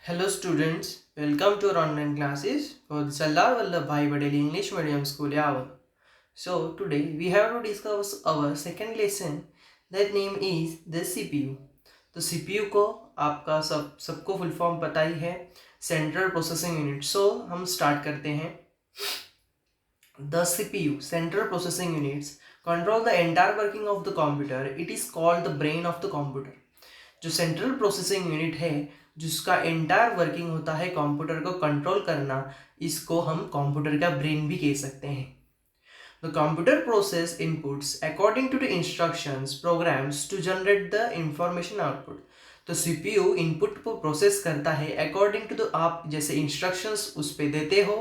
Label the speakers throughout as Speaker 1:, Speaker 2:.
Speaker 1: Hello students, welcome to our online classes for the Sardar Vallabhbhai Patel English Medium School Yavar. So today we have to discuss our second lesson that name is the CPU. तो CPU को आपका सबको full form पता ही है, central processing unit. सो हम start करते हैं. The CPU, Central Processing Units, control the entire working of the computer. It is called the brain of the computer. जो सेंट्रल प्रोसेसिंग यूनिट है जिसका एंटायर वर्किंग होता है कंप्यूटर को कंट्रोल करना, इसको हम कंप्यूटर का ब्रेन भी कह सकते हैं. The computer process inputs according to the instructions programs to generate the information output. तो सीपीयू इनपुट को प्रोसेस करता है अकॉर्डिंग टू द आप जैसे इंस्ट्रक्शंस उस पे देते हो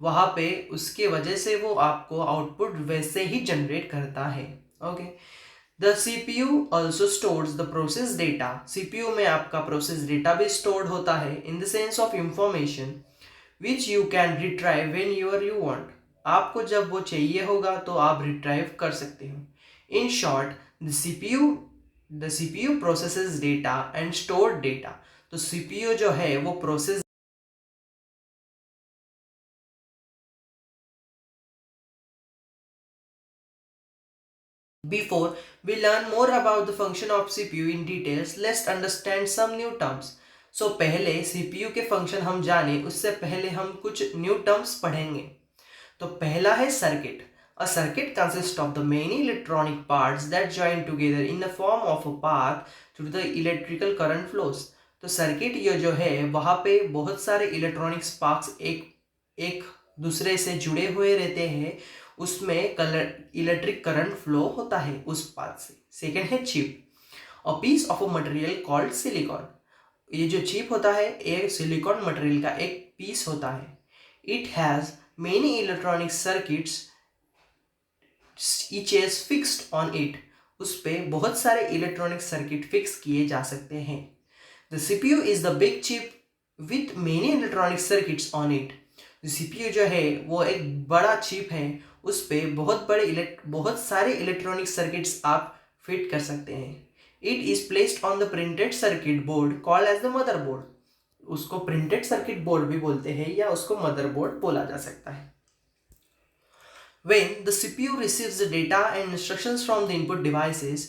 Speaker 1: वहाँ पे, उसके वजह से वो आपको आउटपुट वैसे ही जनरेट करता है. Okay. The CPU also stores the process data. CPU में आपका process data भी stored होता है in the sense of information which you can retrieve whenever you want. आपको जब वो चाहिए होगा तो आप retrieve कर सकते हो. In short, the CPU processes data and stored data. तो CPU जो है वो process Before we learn more about the function of CPU in details, let's understand some new terms. So पहले CPU के फंक्शन हम जाने उससे पहले हम कुछ न्यू टर्म्स पढ़ेंगे. तो पहला है circuit. A circuit consists of the many electronic parts that join together in the form of a path through the electrical current flows. तो सर्किट ये जो है वहाँ पे बहुत सारे इलेक्ट्रॉनिक स्पार्क्स एक एक दूसरे से जुड़े हुए रहते हैं, उसमें इलेक्ट्रिक करंट फ्लो होता है उस पाथ से. सेकेंड है chip. A piece of a material called silicon. ये जो चिप होता है एक सिलिकॉन मटेरियल का एक पीस होता है. It has many electronic circuits each is fixed on it. उस पे बहुत सारे इलेक्ट्रॉनिक सर्किट फिक्स किए जा सकते हैं. The CPU is the big chip with many electronic circuits on it. CPU जो है वो एक बड़ा चिप है, उस पे बहुत सारे इलेक्ट्रॉनिक सर्किट्स आप फिट कर सकते हैं. It is placed on the printed circuit board called as the motherboard. उसको प्रिंटेड सर्किट बोर्ड भी बोलते हैं या उसको मदरबोर्ड बोला जा सकता है. When the CPU receives the data and instructions from the input devices,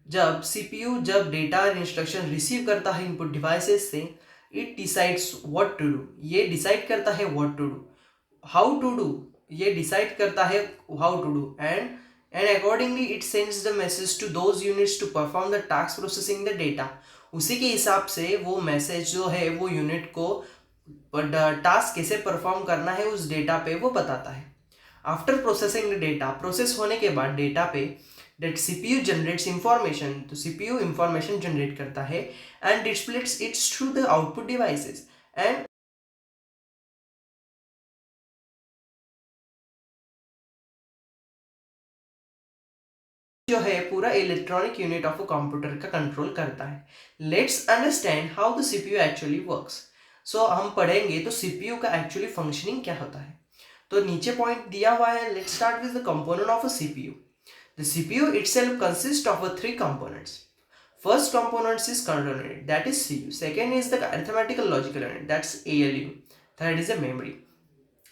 Speaker 1: जब CPU जब डेटा और इंस्ट्रक्शन रिसीव करता है इनपुट डिवाइसेस से, it decides what to do. ये डिसाइड करता है what to do. How to do, ये डिसाइड करता है how to do. And accordingly it sends the message to those units to perform the task processing the data. उसी के हिसाब से वो मैसेज जो है वो यूनिट को टास्क कैसे परफॉर्म करना है उस डेटा पे वो बताता है. After processing the data, process होने के बाद डेटा पे that CPU generates information. तो CPU information generate करता है and displays it through the output devices. and जो है पूरा electronic unit of a computer का कंट्रोल करता है. Let's understand how the CPU actually works. So हम पढ़ेंगे तो सीपीयू का एक्चुअली फंक्शनिंग क्या होता है. तो नीचे पॉइंट दिया हुआ है. Let's start with the component of a CPU. The CPU itself consists of three components. First component is control unit, that is CPU. Second is the arithmetical logical unit, that's ALU. Third is the memory.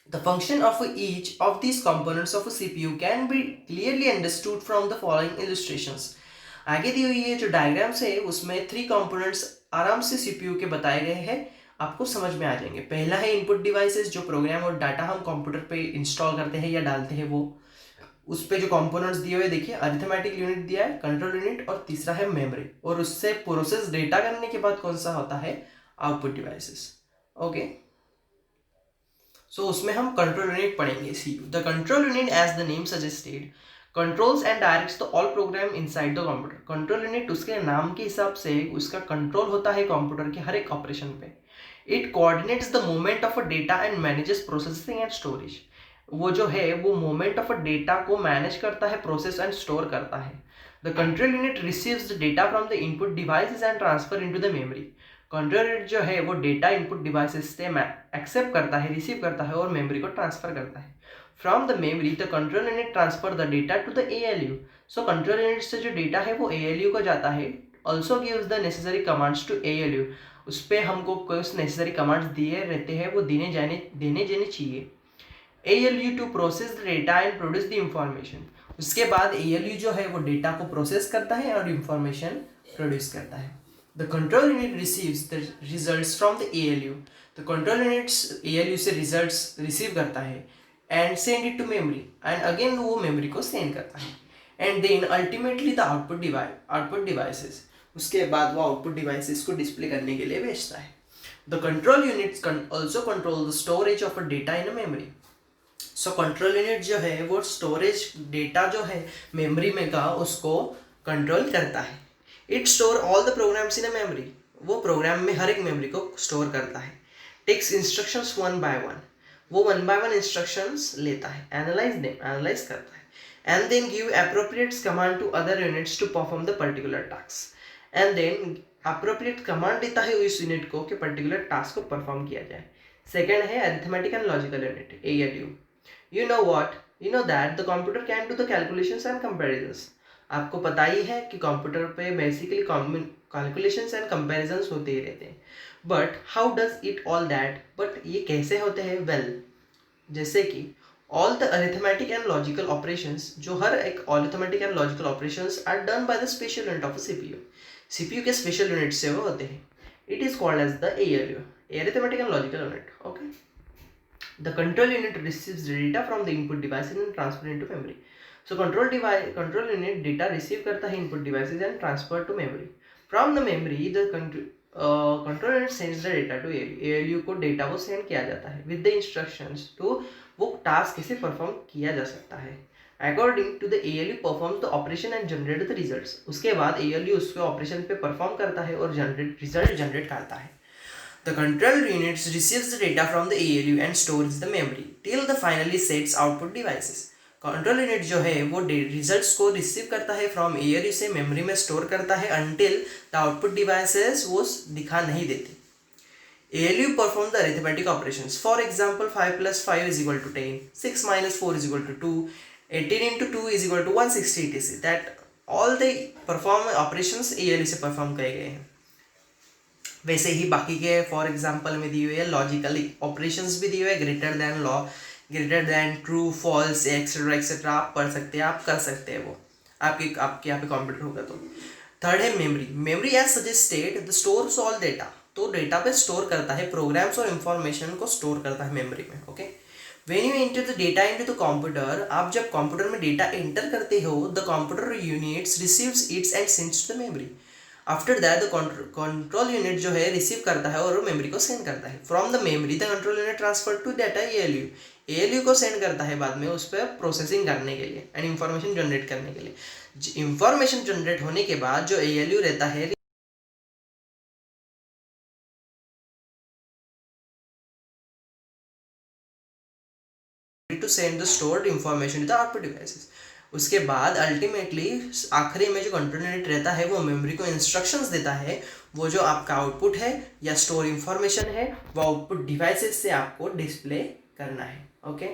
Speaker 1: The function of each of these components of a CPU can be clearly understood from the following illustrations. आगे दी हुई ये जो diagrams है उसमें three components आराम से CPU के बताए गए हैं, आपको समझ में आ जाएंगे. पहला है इनपुट डिवाइसेस, जो प्रोग्राम और डाटा हम कंप्यूटर पे इंस्टॉल करते हैं या डालते हैं वो. उस पे जो कंपोनेंट्स दिए हुए देखिए, अरिथमेटिक यूनिट दिया है, कंट्रोल यूनिट, और तीसरा है मेमोरी. और उससे प्रोसेस डेटा करने के बाद कौन सा होता है, आउटपुट डिवाइसेस. ओके. सो उसमें हम कंट्रोल यूनिट पढ़ेंगे. CPU, the control unit as the name suggested controls and directs the all program inside the computer. Control unit उसके नाम के हिसाब से उसका कंट्रोल होता है कंप्यूटर के हर एक ऑपरेशन पे. It coordinates the movement of a data and manages processing and storage. वो जो है वो मोमेंट ऑफ अ डेटा को मैनेज करता है, प्रोसेस एंड स्टोर करता है. The control unit receives the data from the input devices and transfer into the memory. Control unit जो है वो डेटा इनपुट डिवाइसेस से एक्सेप्ट करता है, रिसीव करता है और मेमोरी को ट्रांसफर करता है. From the memory the control unit transfer the data to the ALU. So control unit से जो डेटा है वो ALU को जाता है also gives the necessary commands to ALU। उस पर हमको कुछ नेसेसरी कमांड्स दिए रहते हैं, वो देने जाने चाहिए। ALU to process the data and produce the information. उसके बाद ALU जो है वो डेटा को प्रोसेस करता है और इंफॉर्मेशन प्रोड्यूस करता है। The control unit receives the results from the ALU। तो कंट्रोल यूनिट्स ALU से रिजल्ट्स रिसीव करता है and send it to memory, and again वो मेमोरी को सेंड करता है, and then ultimately the output devices. उसके बाद वो आउटपुट डिवाइसेस को डिस्प्ले करने के लिए भेजता है। The control units also control the storage of a data in a memory. So control unit जो है वो स्टोरेज डेटा जो है मेमोरी में का उसको कंट्रोल करता है। It store all the programs in a memory. वो प्रोग्राम में हर एक मेमोरी को स्टोर करता है। Takes instructions one by one. वो वन बाय वन इंस्ट्रक्शंस लेता है, एनालाइज करता है, and then give appropriate command to other units to perform the particular task. And then appropriate command देता है उस यूनिट को कि पर्टिकुलर टास्क को परफॉर्म किया जाए। सेकेंड है arithmetic and logical unit, ALU। You know what? You know that the computer can do the calculations and comparisons. आपको पता ही है कि कंप्यूटर पे बेसिकली कैलकुलेशंस एंड कंपैरिजंस होते ही रहते हैं। But how does it all that? But ये कैसे होते हैं? वेल, जैसे कि all the arithmetic and logical operations, जो हर एक arithmetic and logical operations are done by the special unit of CPU। CPU के स्पेशल यूनिट से वो होते हैं। It is called as the ALU, arithmetic and logical unit. Okay. The control unit receives data from the input devices and transfer into memory. So control unit data receive करता है input devices and transfer to memory. From the memory, the control unit sends the data to ALU. ALU को data को send किया जाता है with the instructions to वो task कैसे perform किया जा सकता है। According to the ALU performs the operation and generate the results. उसके बाद ALU उसके operation पे perform करता है और result generate करता है। The control unit receives the data from the ALU and stores the memory till the finally sets output devices. Control unit जो है वो रिजल्ट्स को रिसीव करता है फ्रॉम ALU से, मेमोरी में स्टोर करता है until the output devices वो दिखा नहीं देती। ALU perform the arithmetic operations. For example, 5 plus 5 is equal to 10, 6 minus 4 is equal to 2, 18 into 2 is equal to 160 etc. That all the perform operations ALU से perform किए गए हैं। वैसे ही बाकी के फॉर एग्जांपल में दिए हुए है लॉजिकल ऑपरेशंस भी दिए हुए, greater than low, greater than true, false, etcetera etcetera आप पढ़ सकते हैं, आप कर सकते हैं, वो आपके यहाँ पे कंप्यूटर होगा तो। थर्ड है memory. Memory as suggested the stores all data. तो डेटा पे स्टोर करता है, प्रोग्राम्स और इंफॉर्मेशन को स्टोर करता है मेमोरी में। Okay. When you enter the data into the computer, आप जब कंप्यूटर में डेटा एंटर करते हो, the computer units receives its and sends to the memory. After that the control unit जो है रिसीव करता है और मेमोरी को सेंड करता है। From the memory the control unit transfer to data ALU को सेंड करता है बाद में उस पर प्रोसेसिंग करने के लिए एंड इंफॉर्मेशन जनरेट करने के लिए। इंफॉर्मेशन जनरेट होने के बाद जो ALU रहता है to send the stored information to the output devices. उसके बाद अल्टीमेटली आखिरी में जो कंट्रोल यूनिट रहता है वो मेमोरी को इंस्ट्रक्शंस देता है, वो जो आपका आउटपुट है या स्टोर इंफॉर्मेशन है वो आउटपुट डिवाइसेस से आपको डिस्प्ले करना है। ओके।